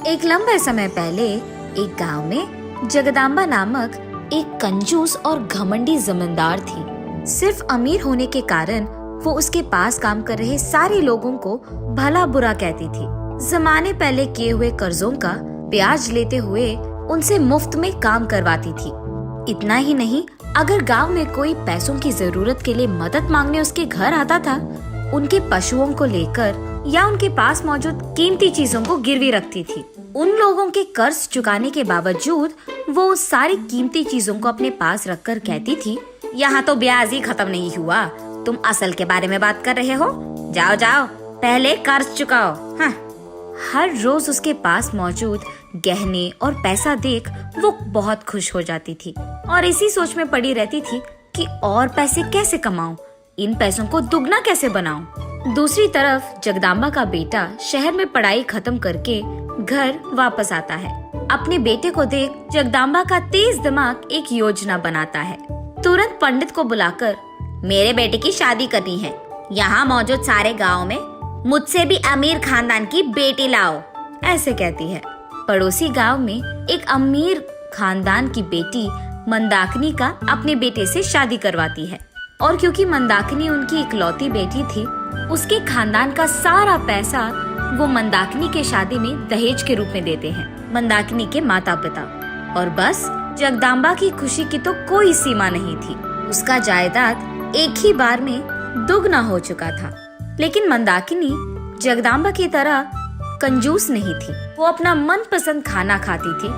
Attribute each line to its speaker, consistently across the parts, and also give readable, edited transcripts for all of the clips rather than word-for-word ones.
Speaker 1: एक लंबे समय पहले एक गांव में जगदम्बा नामक एक कंजूस और घमंडी जमींदार थी। सिर्फ अमीर होने के कारण वो उसके पास काम कर रहे सारे लोगों को भला बुरा कहती थी। जमाने पहले किए हुए कर्जों का ब्याज लेते हुए उनसे मुफ्त में काम करवाती थी। इतना ही नहीं, अगर गांव में कोई पैसों की जरूरत के लिए मदद मांगने उसके घर आता था, उनके पशुओं को लेकर या उनके पास मौजूद कीमती चीजों को गिरवी रखती थी। उन लोगों के कर्ज चुकाने के बावजूद वो उस सारी कीमती चीजों को अपने पास रखकर कहती थी, यहाँ तो ब्याज ही खत्म नहीं हुआ, तुम असल के बारे में बात कर रहे हो, जाओ जाओ पहले कर्ज चुकाओ। हाँ। हर रोज उसके पास मौजूद गहने और पैसा देख वो बहुत खुश हो जाती थी और इसी सोच में पड़ी रहती थी कि और पैसे कैसे कमाऊं, इन पैसों को दुगना कैसे बनाऊं। दूसरी तरफ जगदम्बा का बेटा शहर में पढ़ाई खत्म करके घर वापस आता है। अपने बेटे को देख जगदम्बा का तेज दिमाग एक योजना बनाता है। तुरंत पंडित को बुलाकर मेरे बेटे की शादी करनी है, यहाँ मौजूद सारे गाँव में मुझसे भी अमीर खानदान की बेटी लाओ, ऐसे कहती है। पड़ोसी गांव में एक अमीर खानदान की बेटी मंदाकिनी का अपने बेटे से शादी करवाती है और क्योंकि मंदाकिनी उनकी इकलौती बेटी थी, उसके खानदान का सारा पैसा वो मंदाकिनी के शादी में दहेज के रूप में देते हैं मंदाकिनी के माता पिता। और बस जगदम्बा की खुशी की तो कोई सीमा नहीं थी। उसका जायदाद एक ही बार में दुगना हो चुका था। लेकिन मंदाकिनी जगदम्बा की तरह कंजूस नहीं थी। वो अपना मनपसंद खाना खाती थी,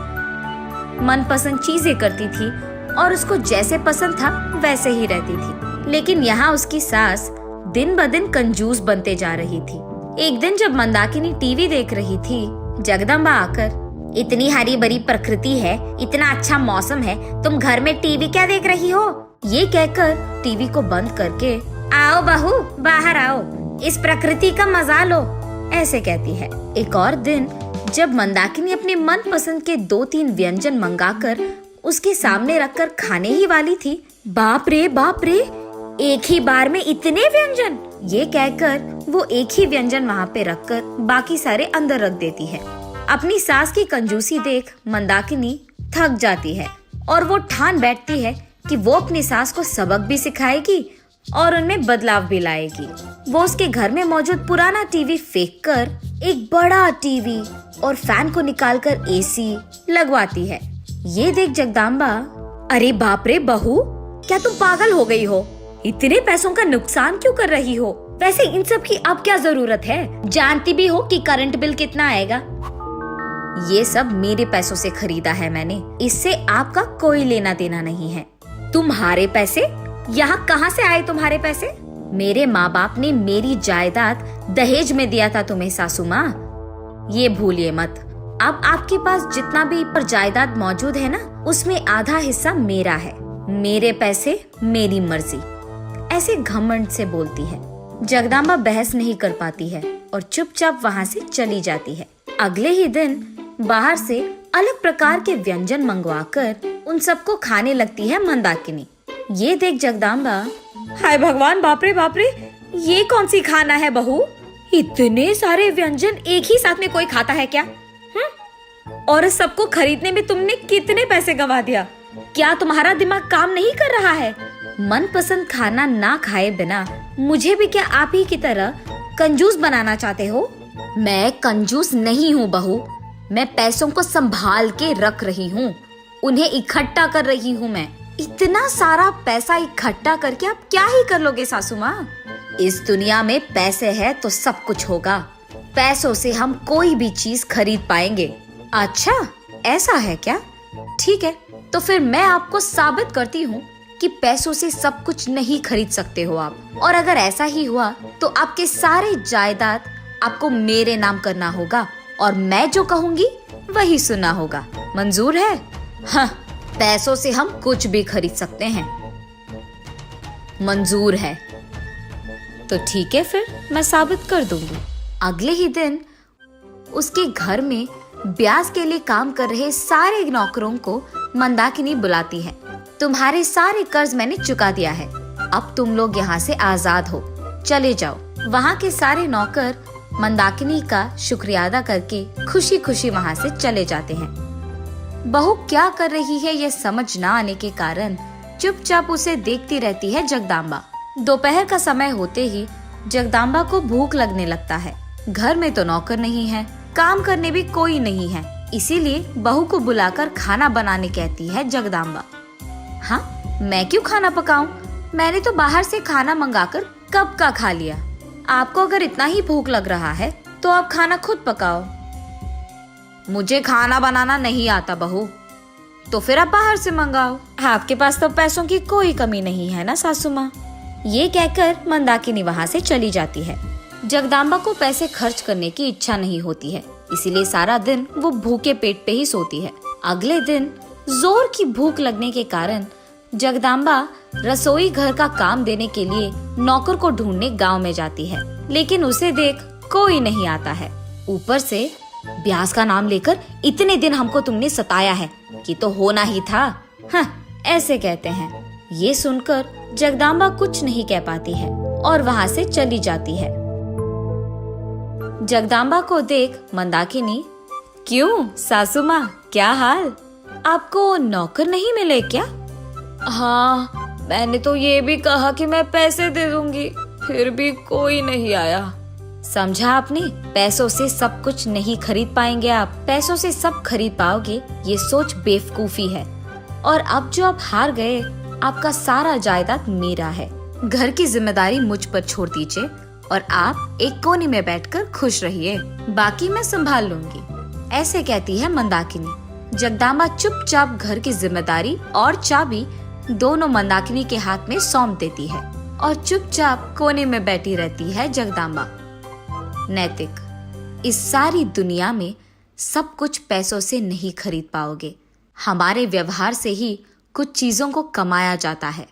Speaker 1: मनपसंद चीजें करती थी और उसको जैसे पसंद था वैसे ही रहती थी। लेकिन यहाँ उसकी सास दिन ब दिन कंजूस बनते जा रही थी। एक दिन जब मंदाकिनी टीवी देख रही थी, जगदम्बा आकर इतनी हरी भरी प्रकृति है, इतना अच्छा मौसम है, तुम घर में टीवी क्या देख रही हो? ये कहकर टीवी को बंद करके आओ बहू बाहर आओ, इस प्रकृति का मजा लो, ऐसे कहती है। एक और दिन जब मंदाकिनी अपने मनपसंद के 2-3 व्यंजन मंगाकर उसके सामने रखकर खाने ही वाली थी, बाप रे एक ही बार में इतने व्यंजन, ये कहकर वो एक ही व्यंजन वहाँ पे रखकर बाकी सारे अंदर रख देती है। अपनी सास की कंजूसी देख मंदाकिनी थक जाती है और वो ठान बैठती है कि वो अपनी सास को सबक भी सिखाएगी और उनमें बदलाव भी लाएगी। वो उसके घर में मौजूद पुराना टीवी फेंककर एक बड़ा टीवी और फैन को निकालकर एसी लगवाती है। ये देख जगदम्बा, अरे बाप रे बहू, क्या तुम पागल हो गई हो? इतने पैसों का नुकसान क्यों कर रही हो? वैसे इन सब की अब क्या जरूरत है? जानती भी हो कि करंट बिल कितना आएगा। ये सब मेरे पैसों से खरीदा है मैंने, इससे आपका कोई लेना देना नहीं है। तुम्हारे पैसे? यहाँ कहाँ से आए तुम्हारे पैसे? मेरे माँ बाप ने मेरी जायदाद दहेज में दिया था तुम्हें सासू माँ, ये भूलिए मत। अब आपके पास जितना भी पर जायदाद मौजूद है ना, उसमें आधा हिस्सा मेरा है। मेरे पैसे मेरी मर्जी, ऐसे घमंड से बोलती है। जगदम्बा बहस नहीं कर पाती है और चुपचाप वहाँ से चली जाती है। अगले ही दिन बाहर से अलग प्रकार के व्यंजन मंगवाकर उन सबको खाने लगती है मंदाकिनी। ये देख जगदम्बा, हाय भगवान, बाप रे, ये कौन सी खाना है बहू? इतने सारे व्यंजन एक ही साथ में कोई खाता है क्या? और इस सबको खरीदने में तुमने कितने पैसे गंवा दिया? क्या तुम्हारा दिमाग काम नहीं कर रहा है? मनपसंद खाना ना खाए बिना मुझे भी क्या आप ही की तरह कंजूस बनाना चाहते हो? मैं कंजूस नहीं हूँ बहू, मैं पैसों को संभाल के रख रही हूँ, उन्हें इकट्ठा कर रही हूँ मैं। इतना सारा पैसा इकट्ठा करके आप क्या ही कर लोगे सासू माँ? इस दुनिया में पैसे है तो सब कुछ होगा, पैसों से हम कोई भी चीज खरीद पाएंगे। अच्छा ऐसा है क्या? ठीक है, तो फिर मैं आपको साबित करती हूँ कि पैसों से सब कुछ नहीं खरीद सकते हो आप। और अगर ऐसा ही हुआ तो आपके सारे जायदाद आपको मेरे नाम करना होगा और मैं जो कहूँगी वही सुनना होगा। मंजूर है? हाँ, पैसों से हम कुछ भी खरीद सकते हैं। मंजूर है तो ठीक है, फिर मैं साबित कर दूंगी। अगले ही दिन उसके घर में ब्याज के लिए काम कर रहे सारे नौकरों को मंदाकिनी बुलाती है। तुम्हारे सारे कर्ज मैंने चुका दिया है, अब तुम लोग यहाँ से आजाद हो, चले जाओ। वहाँ के सारे नौकर मंदाकिनी का शुक्रिया अदा करके खुशी खुशी वहाँ से चले जाते हैं। बहू क्या कर रही है ये समझ ना आने के कारण चुपचाप उसे देखती रहती है जगदाम्बा। दोपहर का समय होते ही जगदाम्बा को भूख लगने लगता है। घर में तो नौकर नहीं है, काम करने भी कोई नहीं है, इसीलिए बहू को बुलाकर खाना बनाने कहती है जगदाम्बा। हाँ, मैं क्यों खाना पकाऊं? मैंने तो बाहर से खाना मंगाकर कब का खा लिया। आपको अगर इतना ही भूख लग रहा है तो आप खाना खुद पकाओ। मुझे खाना बनाना नहीं आता बहू। तो फिर आप बाहर से मंगाओ। आपके पास तो पैसों की कोई कमी नहीं है ना सासू माँ। ये कहकर मंदाकिनी वहाँ से चली जाती है। जगदाम्बा को पैसे खर्च करने की इच्छा नहीं होती है, इसीलिए सारा दिन वो भूखे पेट पे ही सोती है। अगले दिन जोर की भूख लगने के कारण जगदाम्बा रसोई घर का काम देने के लिए नौकर को ढूंढने गांव में जाती है, लेकिन उसे देख कोई नहीं आता है। ऊपर से ब्यास का नाम लेकर इतने दिन हमको तुमने सताया है कि तो होना ही था। हाँ, ऐसे कहते हैं। ये सुनकर जगदाम्बा कुछ नहीं कह पाती है और वहाँ से चली जाती है। जगदाम्बा को देख मंदाकिनी, क्यों सासू माँ, क्या हाल? आपको नौकर नहीं मिले क्या? हाँ, मैंने तो ये भी कहा कि मैं पैसे दे दूंगी, फिर भी कोई नहीं आया। समझा आपने? पैसों से सब कुछ नहीं खरीद पाएंगे आप। पैसों से सब खरीद पाओगे, ये सोच बेवकूफी है। और अब जो आप हार गए, आपका सारा जायदाद मेरा है। घर की जिम्मेदारी मुझ पर छोड़ दीजिए और आप एक कोने में बैठकर खुश रहिए, बाकी मैं संभाल लूंगी। ऐसे कहती है मंदाकिनी। जगदाम्बा चुपचाप घर की जिम्मेदारी और चाबी दोनों मंदाकिनी के हाथ में सौंप देती है और चुपचाप कोने में बैठी रहती है जगदाम्बा। नैतिक, इस सारी दुनिया में सब कुछ पैसों से नहीं खरीद पाओगे। हमारे व्यवहार से ही कुछ चीजों को कमाया जाता है।